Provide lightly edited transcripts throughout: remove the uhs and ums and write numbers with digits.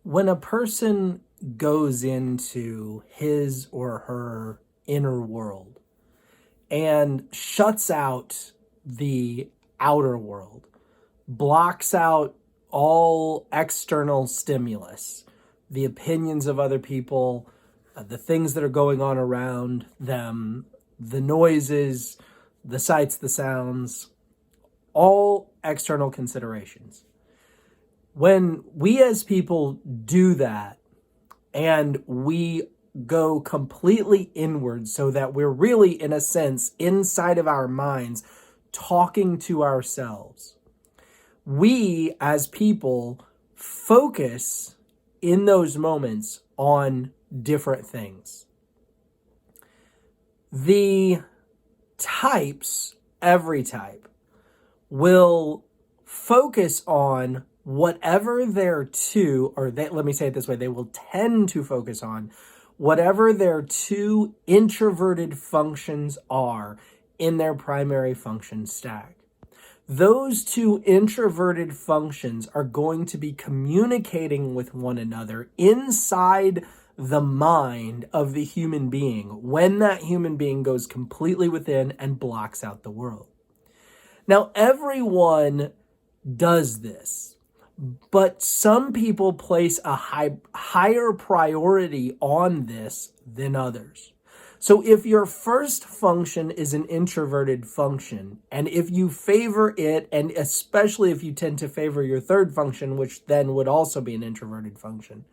When a person goes into his or her inner world and shuts out the outer world, blocks out all external stimulus, the opinions of other people, the things that are going on around them, the noises, the sights, the sounds, all external considerations. When we as people do that and we go completely inward so that we're really, in a sense, inside of our minds, talking to ourselves, we as people focus in those moments on different things. The types, every type, will focus on whatever their two, let me say it this way, they will tend to focus on whatever their two introverted functions are in their primary function stack. Those two introverted functions are going to be communicating with one another inside the mind of the human being when that human being goes completely within and blocks out the world. Now, everyone does this, but some people place a higher priority on this than others. So if your first function is an introverted function, and if you favor it, and especially if you tend to favor your third function, which then would also be an introverted function,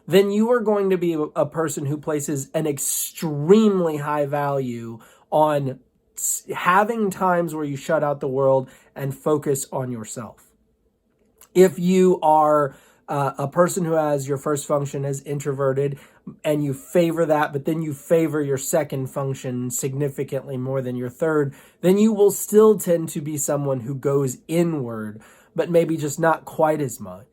then you are going to be a person who places an extremely high value on having times where you shut out the world and focus on yourself. If you are a person who has your first function as introverted and you favor that, but then you favor your second function significantly more than your third, then you will still tend to be someone who goes inward, but maybe just not quite as much.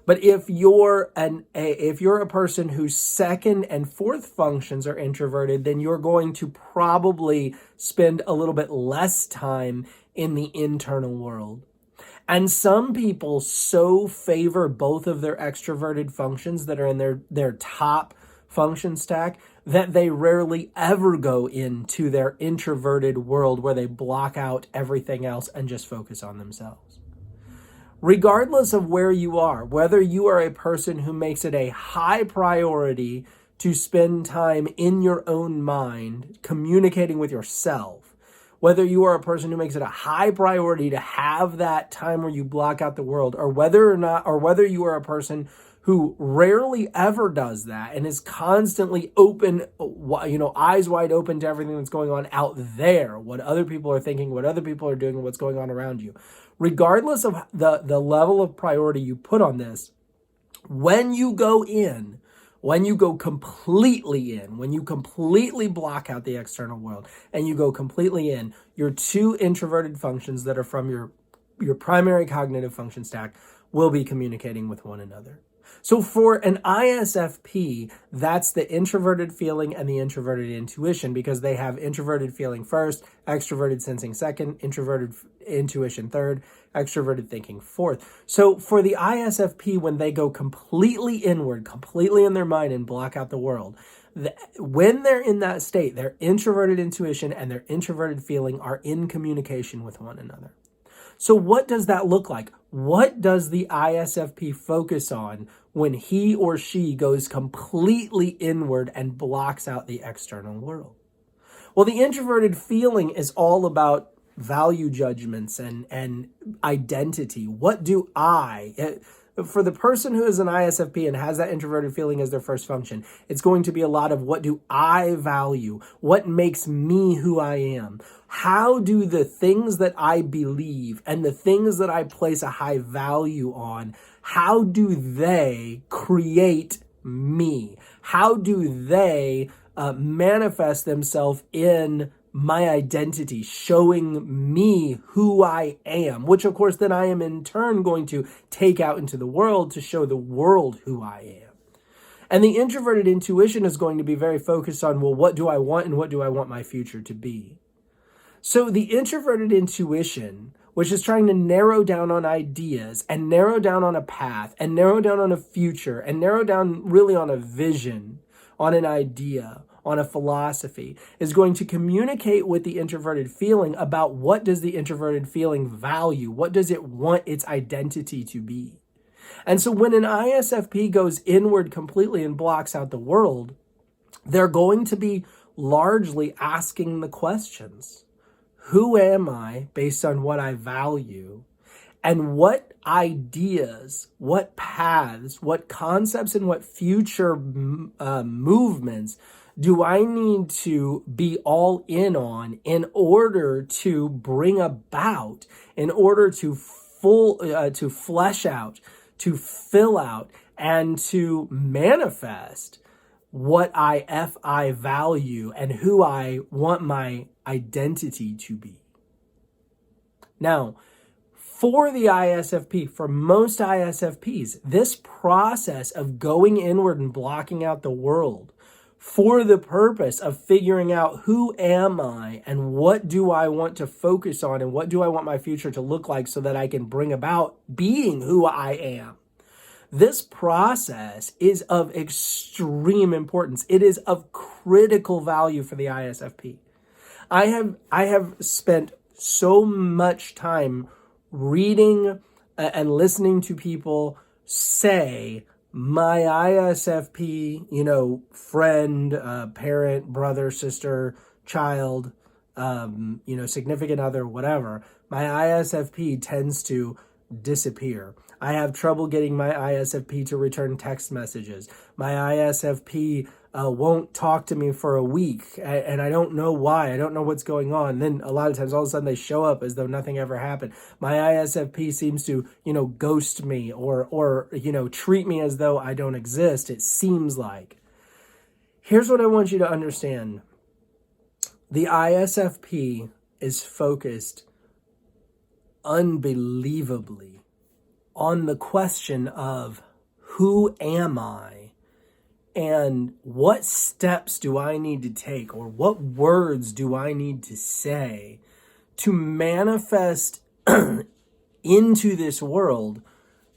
But if you're a person whose second and fourth functions are introverted, then you're going to probably spend a little bit less time in the internal world. And some people so favor both of their extroverted functions that are in their top function stack that they rarely ever go into their introverted world where they block out everything else and just focus on themselves. Regardless of where you are, whether you are a person who makes it a high priority to spend time in your own mind communicating with yourself, whether you are a person who makes it a high priority to have that time where you block out the world, or whether you are a person who rarely ever does that and is constantly open, eyes wide open to everything that's going on out there, what other people are thinking, what other people are doing, and what's going on around you. Regardless of the level of priority you put on this, when you go completely in, when you completely block out the external world and you go completely in, your two introverted functions that are from your primary cognitive function stack will be communicating with one another. So for an ISFP, that's the introverted feeling and the introverted intuition, because they have introverted feeling first, extroverted sensing second, introverted intuition third, extroverted thinking fourth. So for the ISFP, when they go completely inward, completely in their mind and block out the world, when they're in that state, their introverted intuition and their introverted feeling are in communication with one another. So what does that look like? What does the ISFP focus on when he or she goes completely inward and blocks out the external world? Well, the introverted feeling is all about value judgments and identity. What do for the person who is an ISFP and has that introverted feeling as their first function, it's going to be a lot of what do I value? What makes me who I am? How do the things that I believe and the things that I place a high value on, how do they create me? How do they manifest themselves in my identity, showing me who I am, which of course then I am in turn going to take out into the world to show the world who I am. And the introverted intuition is going to be very focused on, well, what do I want and what do I want my future to be? So the introverted intuition, which is trying to narrow down on ideas and narrow down on a path and narrow down on a future and narrow down really on a vision, on an idea, on a philosophy, is going to communicate with the introverted feeling about what does the introverted feeling value, what does it want its identity to be. And so when an ISFP goes inward completely and blocks out the world, they're going to be largely asking the questions. Who am I based on what I value? And what ideas, what paths, what concepts, and what future movements do I need to be all in on in order to bring about, in order to flesh out, to fill out, and to manifest what I value and who I want my identity to be. Now, for the ISFP, for most ISFPs, this process of going inward and blocking out the world for the purpose of figuring out who am I and what do I want to focus on and what do I want my future to look like so that I can bring about being who I am. This process is of extreme importance. It is of critical value for the ISFP. I have spent so much time reading and listening to people say, my ISFP, friend, parent, brother, sister, child, significant other, whatever, my ISFP tends to disappear. I have trouble getting my ISFP to return text messages. My ISFP won't talk to me for a week, and I don't know why. I don't know what's going on. Then a lot of times, all of a sudden, they show up as though nothing ever happened. My ISFP seems to, ghost me or treat me as though I don't exist, it seems like. Here's what I want you to understand. The ISFP is focused unbelievably on the question of who am I and what steps do I need to take or what words do I need to say to manifest into this world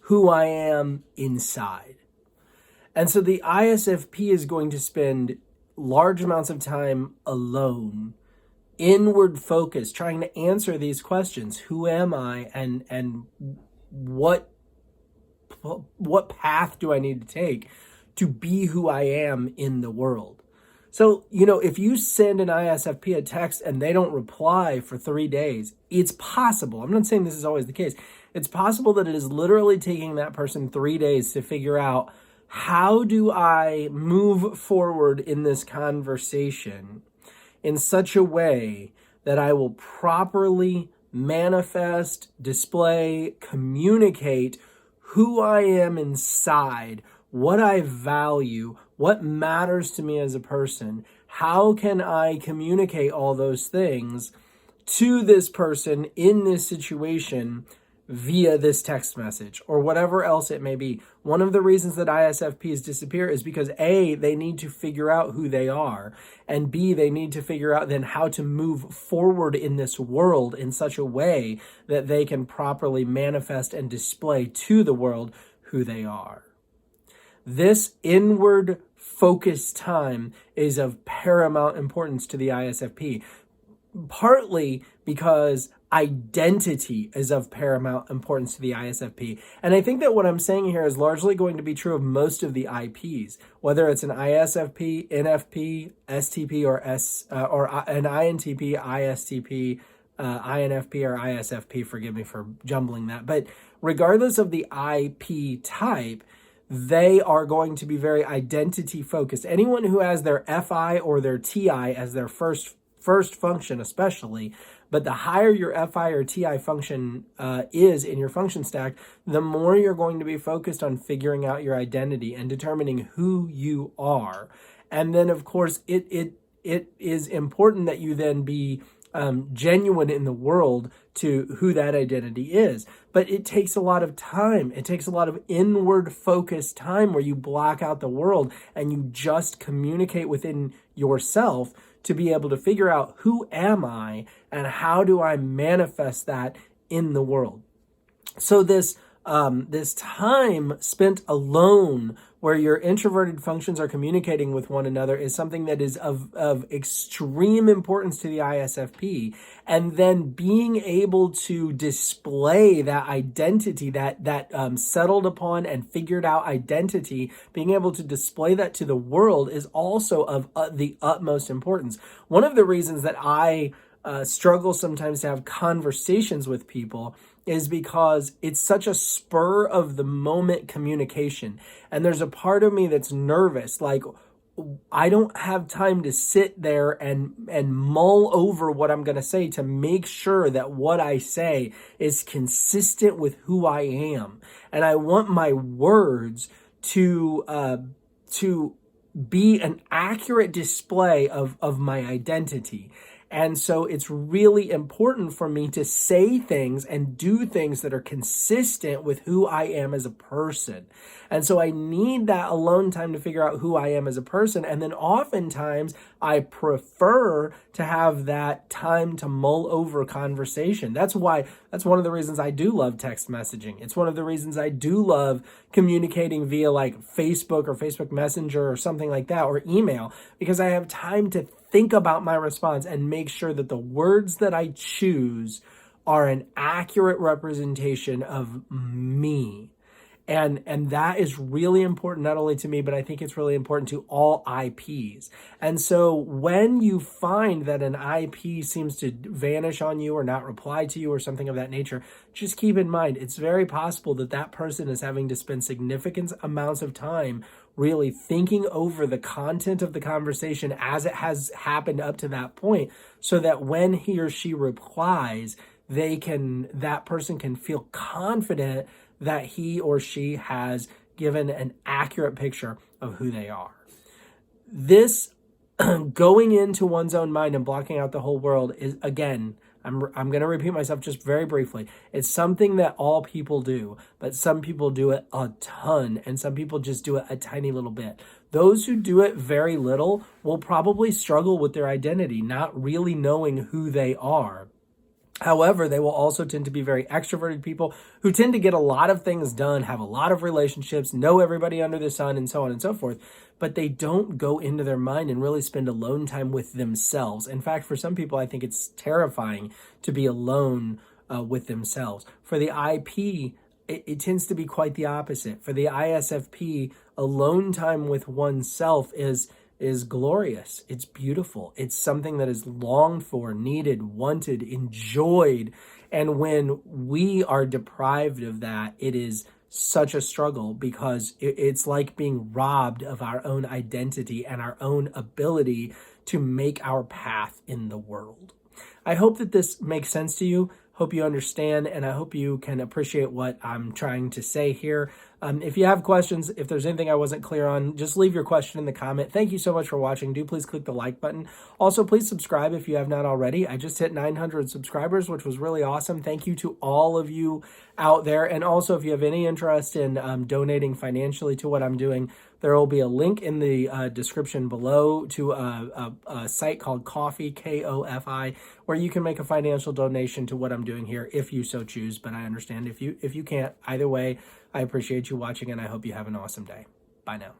who I am inside. And so the ISFP is going to spend large amounts of time alone, inward focus, trying to answer these questions. Who am I and what path do I need to take to be who I am in the world? So, if you send an ISFP a text and they don't reply for 3 days, it's possible. I'm not saying this is always the case. It's possible that it is literally taking that person 3 days to figure out, how do I move forward in this conversation in such a way that I will properly manifest, display, communicate who I am inside, what I value, what matters to me as a person. How can I communicate all those things to this person in this situation via this text message or whatever else it may be? One of the reasons that ISFPs disappear is because A, they need to figure out who they are, and B, they need to figure out then how to move forward in this world in such a way that they can properly manifest and display to the world who they are. This inward focused time is of paramount importance to the ISFP, partly because identity is of paramount importance to the ISFP. And I think that what I'm saying here is largely going to be true of most of the IPs, whether it's an ISFP, NFP, STP, or an INTP, ISTP, INFP, or ISFP. Forgive me for jumbling that. But regardless of the IP type, they are going to be very identity focused. Anyone who has their FI or their TI as their first function especially, but the higher your FI or TI function is in your function stack, the more you're going to be focused on figuring out your identity and determining who you are. And then, of course, it is important that you then be genuine in the world to who that identity is. But it takes a lot of time. It takes a lot of inward focused time where you block out the world and you just communicate within yourself to be able to figure out who am I and how do I manifest that in the world. So this time spent alone where your introverted functions are communicating with one another is something that is of extreme importance to the ISFP. And then being able to display that identity, that settled upon and figured out identity, being able to display that to the world is also of the utmost importance. One of the reasons that I struggle sometimes to have conversations with people is because it's such a spur of the moment communication. And there's a part of me that's nervous, like I don't have time to sit there and mull over what I'm going to say to make sure that what I say is consistent with who I am. And I want my words to be an accurate display of my identity. And so it's really important for me to say things and do things that are consistent with who I am as a person. And so I need that alone time to figure out who I am as a person. And then oftentimes I prefer to have that time to mull over conversation. That's one of the reasons I do love text messaging. It's one of the reasons I do love communicating via like Facebook or Facebook Messenger or something like that, or email, because I have time to think about my response and make sure that the words that I choose are an accurate representation of me. And that is really important, not only to me, but I think it's really important to all IPs. And so when you find that an IP seems to vanish on you or not reply to you or something of that nature, just keep in mind, it's very possible that that person is having to spend significant amounts of time really thinking over the content of the conversation as it has happened up to that point, so that when he or she replies, that person can feel confident that he or she has given an accurate picture of who they are. This going into one's own mind and blocking out the whole world is, again, I'm going to repeat myself just very briefly. It's something that all people do, but some people do it a ton, and some people just do it a tiny little bit. Those who do it very little will probably struggle with their identity, not really knowing who they are. However, they will also tend to be very extroverted people who tend to get a lot of things done, have a lot of relationships, know everybody under the sun, and so on and so forth. But they don't go into their mind and really spend alone time with themselves. In fact, for some people, I think it's terrifying to be alone with themselves. For the IP, it tends to be quite the opposite. For the ISFP, alone time with oneself is glorious. It's beautiful. It's something that is longed for, needed, wanted, enjoyed. And when we are deprived of that, it is such a struggle, because it's like being robbed of our own identity and our own ability to make our path in the world. I hope that this makes sense to you. Hope you understand, and I hope you can appreciate what I'm trying to say here. If you have questions, if there's anything I wasn't clear on, just leave your question in the comment. Thank you so much for watching. Do please click the like button. Also, please subscribe if you have not already. I just hit 900 subscribers, which was really awesome. Thank you to all of you out there. And also, if you have any interest in donating financially to what I'm doing, there will be a link in the description below to a site called Ko-fi, K-O-F-I, where you can make a financial donation to what I'm doing here if you so choose. But I understand if you can't. Either way, I appreciate you watching, and I hope you have an awesome day. Bye now.